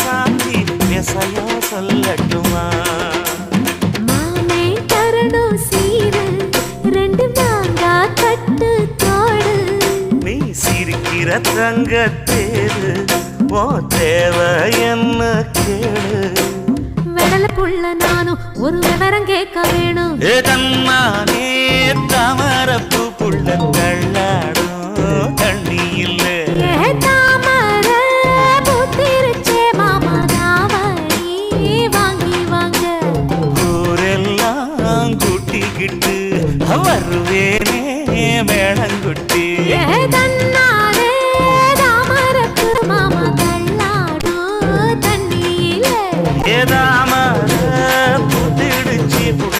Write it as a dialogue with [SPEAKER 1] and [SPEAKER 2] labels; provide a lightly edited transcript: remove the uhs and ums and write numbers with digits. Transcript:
[SPEAKER 1] சாந்தி விசையா சொல்லட்டுமா?
[SPEAKER 2] மாமே தரணும் சீரு ரெண்டு மாங்கா கட்டு தோடு.
[SPEAKER 1] நீ சிரிக்கிற தங்கத்தேரு ஓ தேவை என்ன கேளு.
[SPEAKER 2] வெடல புள்ள நானும் ஒரு விவரம் கேட்க வேணும்.
[SPEAKER 1] ஏதம்மானே தாமரப்பு புள்ள தள்ளாடும் தண்ணி இல்லை.
[SPEAKER 2] தாமர பூத்திருச்சே மாமா தாவணி வாங்கி வாங்க.
[SPEAKER 1] ஊரெல்லாம் கூட்டிக்கிட்டு வருவ